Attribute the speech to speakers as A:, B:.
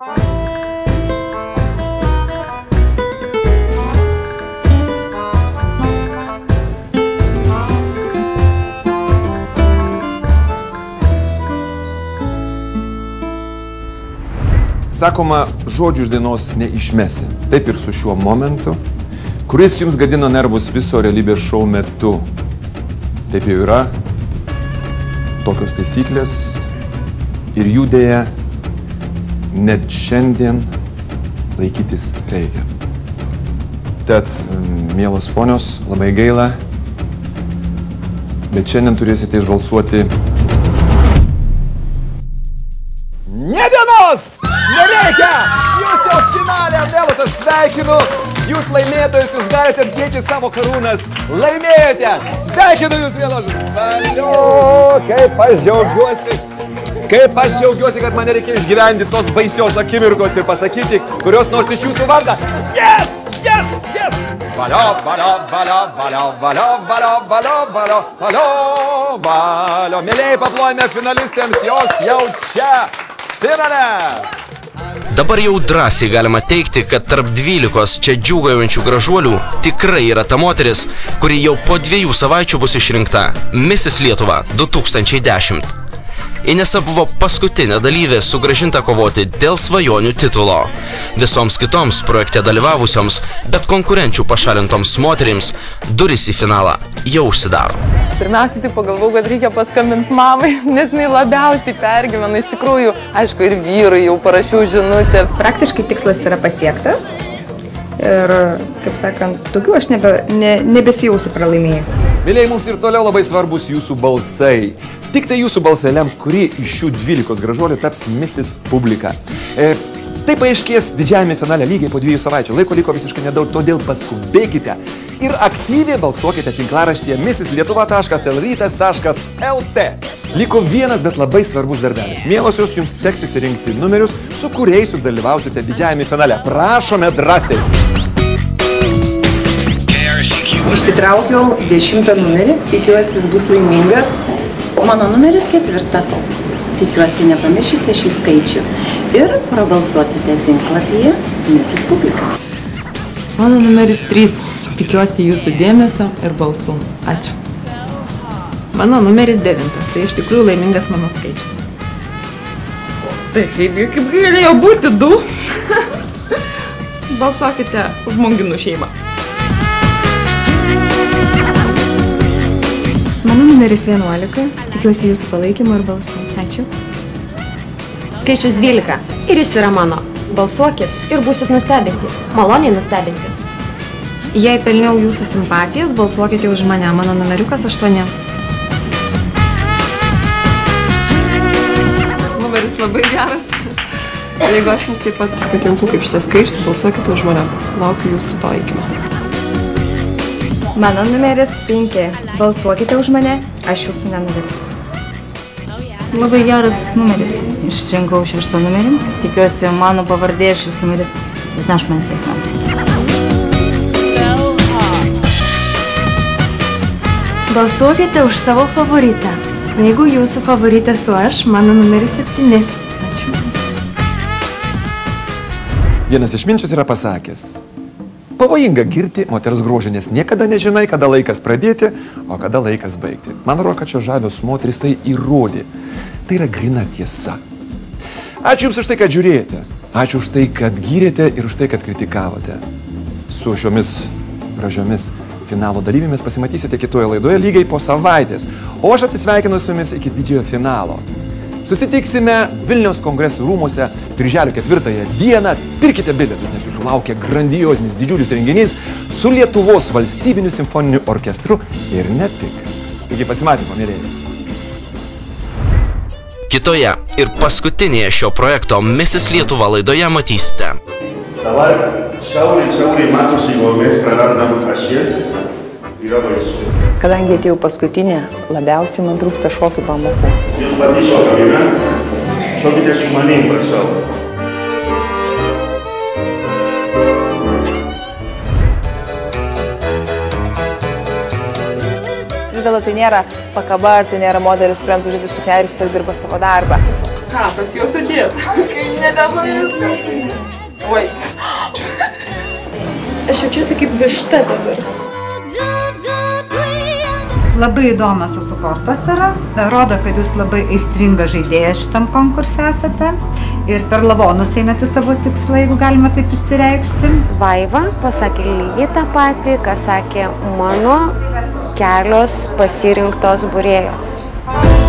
A: Sakoma, žodžių iš dainos neišmesi. Taip ir su šiuo momentu, kuris jums gadino nervus viso realybės šou metu. Taip jau yra, tokios taisyklės ir jų dėja net šiandien laikytis reikia. Tad, mielos ponios, labai gaila, bet šiandien turėsite išbalsuoti ne dienos! Nereikia! Jūs jau finale, Mielosios, sveikinu! Jūs laimėtojus, jūs galite dėti savo karūnas. Laimėjote! Sveikinu jūs, Mielosios! Valio! Kaip aš džiaugiuosi! Kaip aš džiaugiuosi, kad man nereikia išgyventi tos baisios akimirkos ir pasakyti, kurios nors iš jūsų vardą. Yes! Yes! Yes! Valio, valio, valio, valio, valio, valio, valio, valio, valio, valio. Mėlėjai, paplojame finalistėms, jos jau čia! Finale!
B: Dabar jau drąsiai galima teigti, kad tarp 12 čia džiūgaujančių gražuolių tikrai yra ta moteris, kuri jau po 2 savaičių bus išrinkta Mrs. Lietuva 2010. Inesa buvo paskutinė dalyvė sugrąžinta kovoti dėl svajonių titulo. Visoms kitoms projekte dalyvavusioms, bet konkurenčių pašalintoms moterims durys į finalą jau užsidaro.
C: Pirmiausiai tai pagalvojau, kad reikia paskambinti mamai, nes jinai labiausiai pergyvena. Iš tikrųjų, aišku, ir vyrui jau parašiau žinutę.
D: Praktiškai tikslas yra pasiektas ir, kaip sakant, daugiau aš nebesijausiu pralaimėjus.
A: Mėlėjai, mums ir toliau labai svarbus jūsų balsai. Tik tai jūsų balsai lems, kuri iš šių 12 gražuolių taps Mrs. Publika. Tai paaiškės didžiajame finale lygiai po 2 savaičių. Laiko liko visiškai nedaug, todėl paskubėkite ir aktyviai balsuokite tinklaraštyje mrslietuva.lrytas.lt. Liko vienas, bet labai svarbus darbelis. Mielosios, jums teks išsirinkti numerius, su kuriais jūs dalyvausite didžiajame finale. Prašome drąsiai.
E: Išsitraukiau 10 numerį, tikiuosi jis bus laimingas. O mano numeris 4. Tikiuosi nepamiršite šį skaičių ir prabalsuosite tinklapyje Mrs. Publika.
C: Mano numeris 3. Tikiuosi jūsų dėmesio ir balsų. Ačiū.
D: Mano numeris 9. Tai iš tikrųjų laimingas mano skaičius.
C: Tai kaip galėjo būti 2? Balsuokite už Monginų šeimą.
D: Mano numeris 11. Tikiuosi jūsų palaikymo ir balsų. Ačiū.
F: Skaičius 12. Ir jis yra mano. Balsuokit ir būsit nustebinti. Maloniai nustebinti.
G: Jei pelniau jūsų simpatijas, balsuokite už mane. Mano numeriukas 8.
C: Numeris labai geras. Jeigu aš jums taip pat patinku kaip šitas skaičius, balsuokite už mane. Laukiu jūsų palaikymo.
D: Mano numeris 5. Balsuokite už mane, aš jūsų nenuvirsiu.
G: Labai geras numeris. Išrinkau 6 numerį. Tikiuosi, mano pavardė šis numeris atneš man sėkmę.
D: Balsuokite už savo favoritą. Jeigu jūsų favoritė su aš, mano numeris 7. Ačiū.
A: Vienas išminčius yra pasakęs: pavojinga girti moters grožį, nes niekada nežinai, kada laikas pradėti, o kada laikas baigti. Man atrodo, kad čia žavios moteris tai įrodė. Tai yra grina tiesa. Ačiū Jums už tai, kad žiūrėjote. Ačiū už tai, kad gyrėte ir už tai, kad kritikavote. Su šiomis gražiomis finalo dalyvėmis pasimatysite kitoje laidoje lygiai po savaitės. O aš atsisveikinu su Jumis iki didžiojo finalo. Susitiksime Vilniaus kongresų rūmuose birželio 4 dieną. Pirkite bilietus, nes jūsų laukia grandiozinis didžiulis renginys su Lietuvos valstybiniu simfoniniu orkestru ir ne tik. Iki pasimatymo, mėlėjai.
B: Kitoje ir paskutinėje šio projekto Mrs. Lietuva laidoje matysite.
H: Dabar šiauriai matosi mes prarandam ašies.
E: Kadangi atėjau paskutinė, labiausiai man trūksta šokių pamokų.
H: Šokite su manim, prašau.
E: Vis dėlto tai nėra pakaba, ar tai nėra modelis, kuriam tu žaidži su keliais, jis dirba savo darbą.
C: Ką, pas juos atėt? Kai netelpa viskas. Oi.
D: Aš jaučiuosi kaip višta dabar.
I: Labai įdomios jūsų kortos yra. Rodo, kad jūs labai aistringa žaidėjas šitam konkurse esate. Ir per lavonus einate savo tikslą, jeigu galima taip išsireikšti.
F: Vaiva pasakė lygiai tą patį, ką sakė mano kelios pasirinktos būrėjos.